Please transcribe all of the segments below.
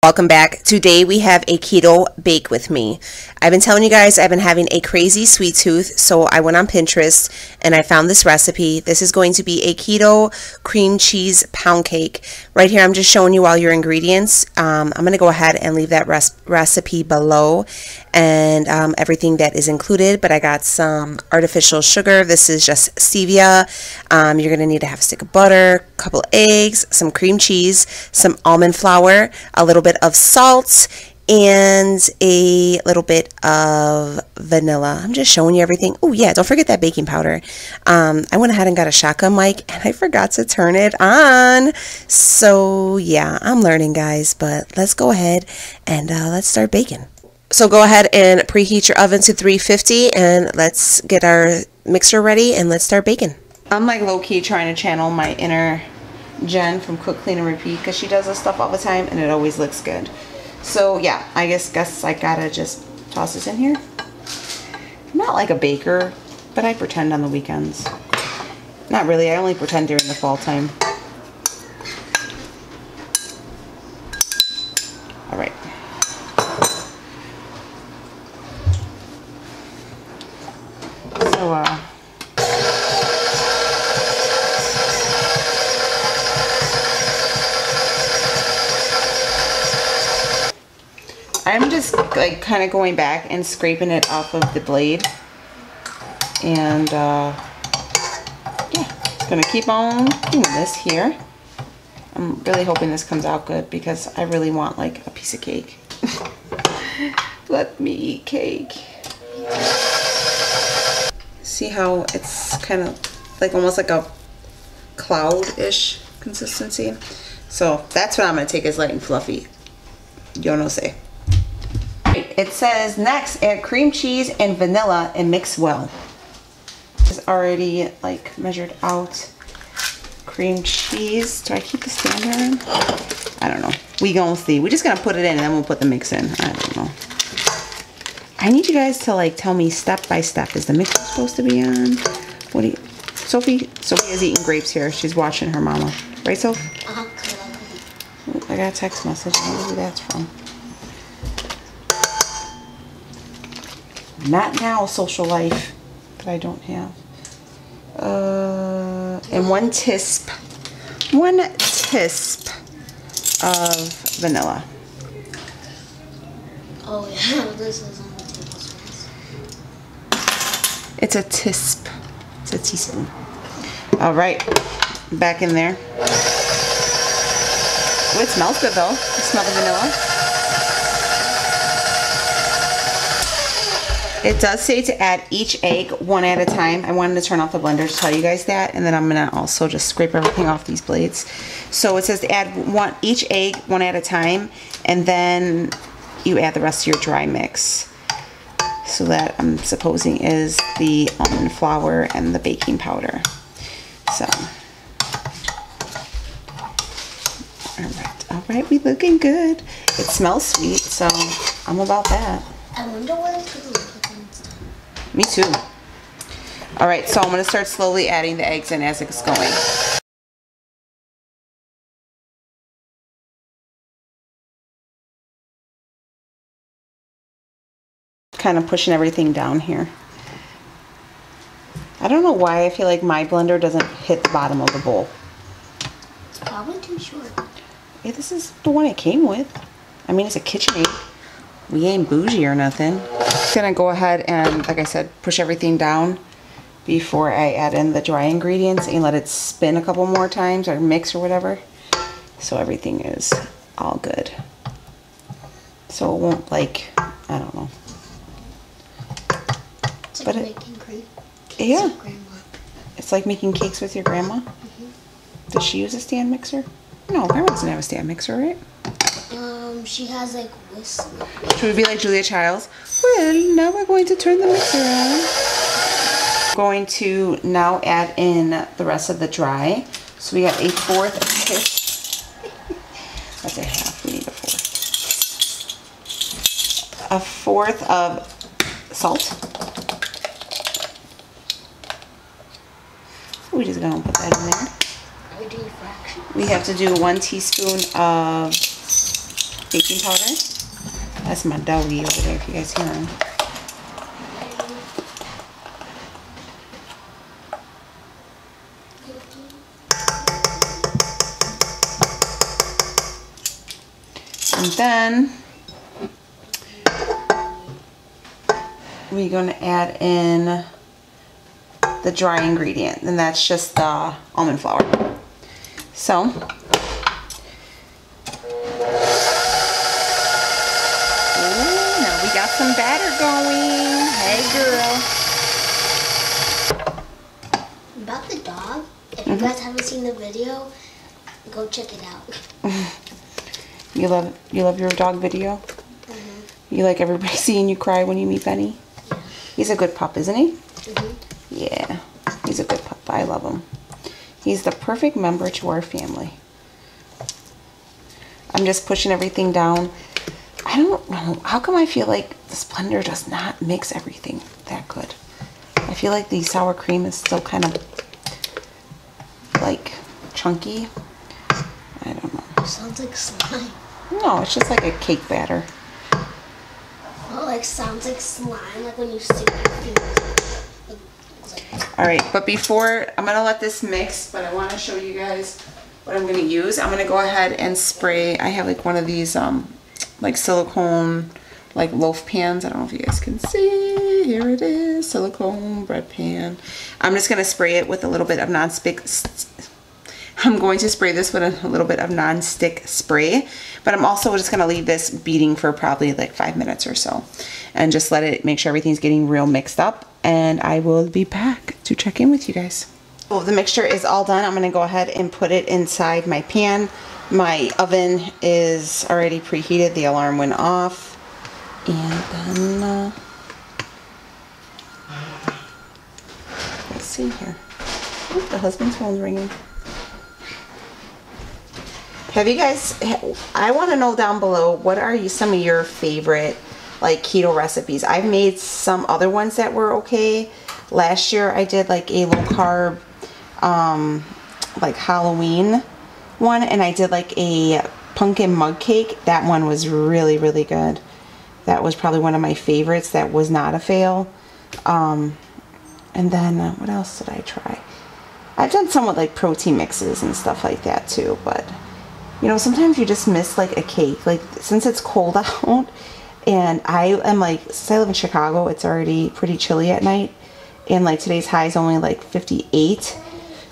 Welcome back. Today we have a keto bake with me. I've been telling you guys I've been having a crazy sweet tooth, so I went on Pinterest and I found this recipe. This is going to be a keto cream cheese pound cake. Right here I'm just showing you all your ingredients. I'm going to go ahead and leave that recipe below and everything that is included, but I got some artificial sugar. This is just stevia. You're going to need to have a stick of butter, a couple eggs, some cream cheese, some almond flour, a little bit of salt, and a little bit of vanilla. I'm just showing you everything. Oh yeah, don't forget that baking powder. I went ahead and got a shotgun mic and I forgot to turn it on. So yeah, I'm learning, guys, but let's go ahead and let's start baking. So go ahead and preheat your oven to 350 and let's get our mixer ready and let's start baking. I'm like low-key trying to channel my inner Jen from Cook, Clean, and Repeat, because she does this stuff all the time and it always looks good. So yeah, I guess I gotta just toss this in here. I'm not like a baker, but I pretend on the weekends. Not really, I only pretend during the fall time. Alright. So I'm just like kind of going back and scraping it off of the blade, and yeah, just gonna keep on doing this here. I'm really hoping this comes out good because I really want like a piece of cake. Let me eat cake. See how it's kind of like almost like a cloud-ish consistency. So that's what I'm gonna take as light and fluffy. Yo no sé. It says next add cream cheese and vanilla and mix well. It's already like measured out cream cheese. Do I keep the stander in? I don't know. We gonna see. We're just gonna put it in and then we'll put the mix in. I don't know. I need you guys to like tell me step by step. Is the mixer supposed to be on? What do you? Sophie is eating grapes here. She's watching her mama. Right, Soph? Ooh, I got a text message. I don't know who that's from. Not now, social life that I don't have. And one tisp of vanilla. Oh yeah, this is on the tablespoons. It's a tisp. It's a teaspoon. All right, back in there. Oh, it smells good though. You smell the vanilla. It does say to add each egg one at a time. I wanted to turn off the blender to tell you guys that, and then I'm gonna also just scrape everything off these blades. So it says to add each egg one at a time, and then you add the rest of your dry mix. So that I'm supposing is the almond flour and the baking powder. So, all right, we looking good. It smells sweet, so I'm about that. I wonder what it's gonna look like. Me too. All right, so I'm going to start slowly adding the eggs in as it's going. Kind of pushing everything down here. I don't know why I feel like my blender doesn't hit the bottom of the bowl. It's probably too short. Yeah, this is the one it came with. I mean, it's a KitchenAid. We ain't bougie or nothing. Just gonna go ahead and, like I said, push everything down before I add in the dry ingredients and let it spin a couple more times or mix or whatever. So everything is all good. So it won't like, I don't know. It's like making cakes yeah. with grandma. It's like making cakes with your grandma? Does she use a stand mixer? No, grandma doesn't have a stand mixer, right? She has like whisk. Should we be like Julia Childs? Well, now we're going to turn the mixer on. Going to now add in the rest of the dry. So we got a 1/4 tisp. That's a half. We need a 1/4. A 1/4 of salt. We're just gonna put that in there. Are we doing fractions? We have to do 1 teaspoon of baking powder. That's my doggy over there if you guys hear him. And then we're going to add in the dry ingredient, and that's just the almond flour. So, ooh, now we got some batter going. Hey, girl. About the dog, if you guys haven't seen the video, go check it out. You love your dog video? You like everybody seeing you cry when you meet Benny? Yeah. He's a good pup, isn't he? Yeah, he's a good pup. I love him. He's the perfect member to our family. I'm just pushing everything down. I don't know. How come I feel like the Splendor does not mix everything that good? I feel like the sour cream is still kind of like chunky. I don't know. Sounds like slime. No, it's just like a cake batter. Well, like sounds like slime, like when you stick your fingers. All right, but before, I'm gonna let this mix, but I wanna show you guys what I'm gonna use. I'm gonna go ahead and spray, I have like one of these like silicone like loaf pans. I don't know if you guys can see, here it is, silicone bread pan. I'm just gonna spray it with a little bit of non-stick. I'm going to spray this with a little bit of non-stick spray, but I'm also just gonna leave this beating for probably like 5 minutes or so and just let it, make sure everything's getting real mixed up, and I will be back to check in with you guys. Well, the mixture is all done. I'm gonna go ahead and put it inside my pan. My oven is already preheated. The alarm went off. And then, let's see here. Oh, the husband's phone's ringing. Have you guys, I want to know down below, what are some of your favorite like keto recipes? I've made some other ones that were okay. Last year I did like a low carb, like Halloween one, and I did like a pumpkin mug cake. That one was really, really good. That was probably one of my favorites. That was not a fail. And then what else did I try? I've done some with like protein mixes and stuff like that too, but you know, sometimes you just miss like a cake. Like since it's cold out, and I am like, since I live in Chicago, it's already pretty chilly at night, and like today's high is only like 58,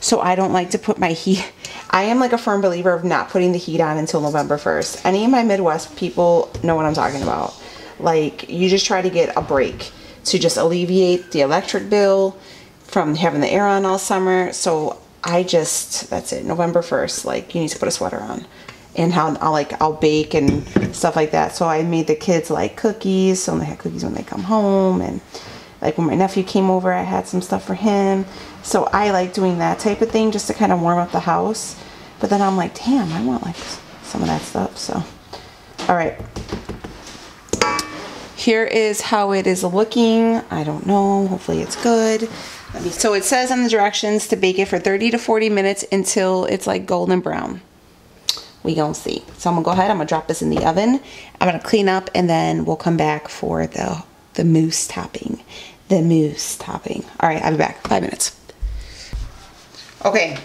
so I don't like to put my heat. I am like a firm believer of not putting the heat on until November 1st. Any of my Midwest people know what I'm talking about. Like, you just try to get a break to just alleviate the electric bill from having the air on all summer. So I just, that's it, November 1st, like, you need to put a sweater on. And how I'll bake and stuff like that. So I made the kids like cookies, so they had cookies when they come home, and like when my nephew came over, I had some stuff for him. So I like doing that type of thing just to kind of warm up the house. But then I'm like, damn, I want like some of that stuff. So, all right. Here is how it is looking. I don't know, hopefully it's good. So it says on the directions to bake it for 30 to 40 minutes until it's like golden brown. We gonna see. So I'm gonna go ahead, I'm gonna drop this in the oven. I'm gonna clean up, and then we'll come back for the mousse topping. The mousse topping. All right, I'll be back, 5 minutes. Okay,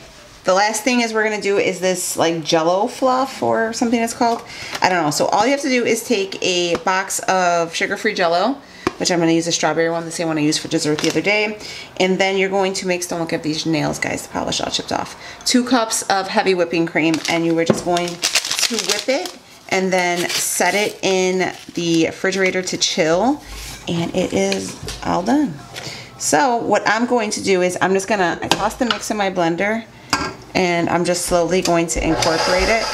the last thing is we're gonna do is this like Jello fluff or something it's called. I don't know. So all you have to do is take a box of sugar-free Jello, which I'm gonna use a strawberry one, the same one I used for dessert the other day. And then you're going to mix, don't look at these nails, guys, the polish all chipped off. 2 cups of heavy whipping cream, and you were just going to whip it and then set it in the refrigerator to chill, and it is all done. So what I'm going to do is I toss the mix in my blender, and I'm just slowly going to incorporate it.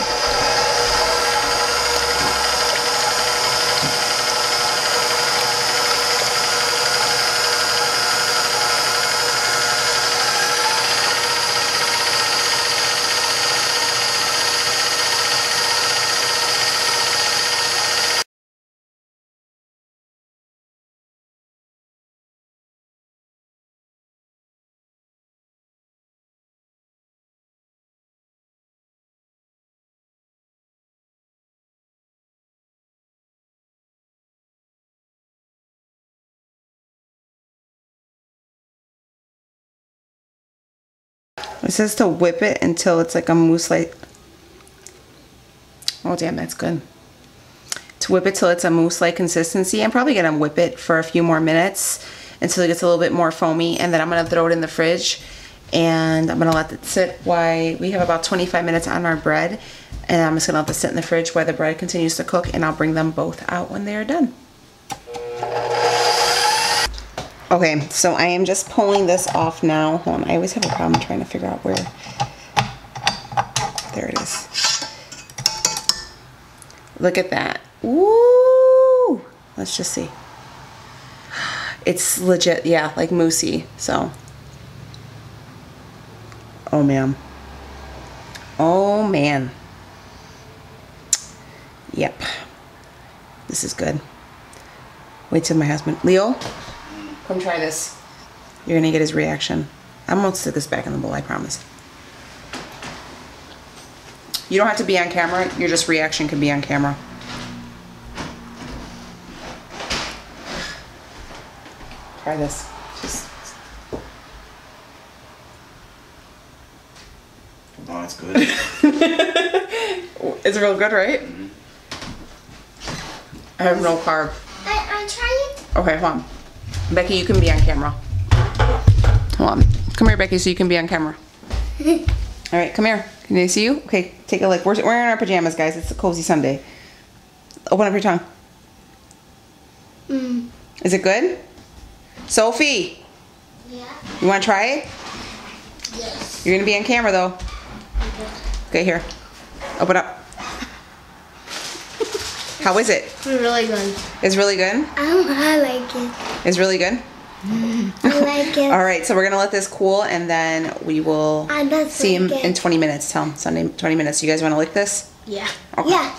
It says to whip it until it's like a mousse like. Oh damn, that's good. To whip it till it's a mousse-like consistency. I'm probably gonna whip it for a few more minutes until it gets a little bit more foamy, and then I'm gonna throw it in the fridge and I'm gonna let it sit while we have about 25 minutes on our bread, and I'm just gonna let this sit in the fridge while the bread continues to cook, and I'll bring them both out when they're done. Okay, so I am just pulling this off now. Hold on, I always have a problem trying to figure out where. There it is. Look at that. Woo! Let's just see. It's legit, yeah, like moussey. So, oh man. Oh man. Yep. This is good. Wait till my husband. Leo, come try this. You're gonna get his reaction. I'm gonna stick this back in the bowl, I promise. You don't have to be on camera. Your just reaction can be on camera. Try this. Oh, it's good. It's real good, right? Mm-hmm. I have no carb. I try it. Okay, hold on. Becky, you can be on camera. Hold on. Come here, Becky, so you can be on camera. All right, come here. Can they see you? Okay, take a look. We're in our pajamas, guys. It's a cozy Sunday. Open up your tongue. Mm. Is it good? Sophie, Yeah. you want to try it? Yes. You're going to be on camera, though. Okay, here. Open up. How is it? It's really good. It's really good? I like it. It's really good? I like it. All right, so we're going to let this cool, and then we will see him in 20 minutes. Tell him, Sunday, 20 minutes. You guys want to lick this? Yeah. Okay. Yeah.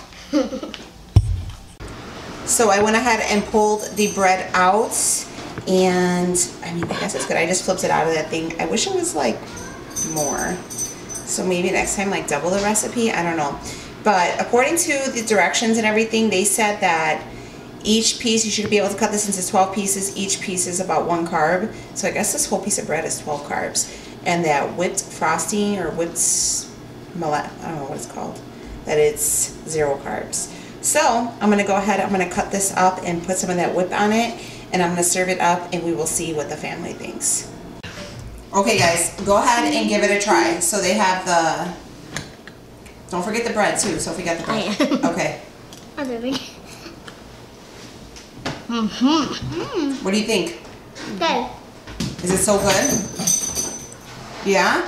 So I went ahead and pulled the bread out, and I mean, I guess it's good. I just flipped it out of that thing. I wish it was like more. So maybe next time, like double the recipe. I don't know. But according to the directions and everything, they said that each piece, you should be able to cut this into 12 pieces. Each piece is about 1 carb. So I guess this whole piece of bread is 12 carbs. And that whipped frosting or whipped millet, I don't know what it's called, that it's 0 carbs. So I'm going to go ahead, I'm going to cut this up and put some of that whip on it. And I'm going to serve it up, and we will see what the family thinks. Okay guys, go ahead and give it a try. So they have the, don't forget the bread too. So if we got the bread. Okay. What do you think? Good. Is it so good? Yeah?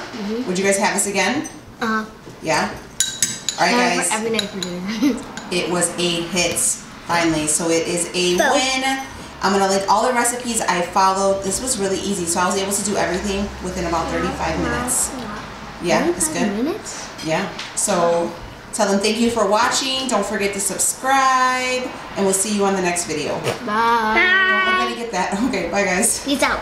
Would you guys have this again? Yeah? Alright guys. Every night for dinner. It was a hit finally. So it is a win. I'm going to link all the recipes I followed. This was really easy. So I was able to do everything within about 35 minutes. Yeah, it's good. Minutes? Yeah. So tell them thank you for watching. Don't forget to subscribe. And we'll see you on the next video. Bye. Don't forget to get that. Okay, bye guys. Peace out.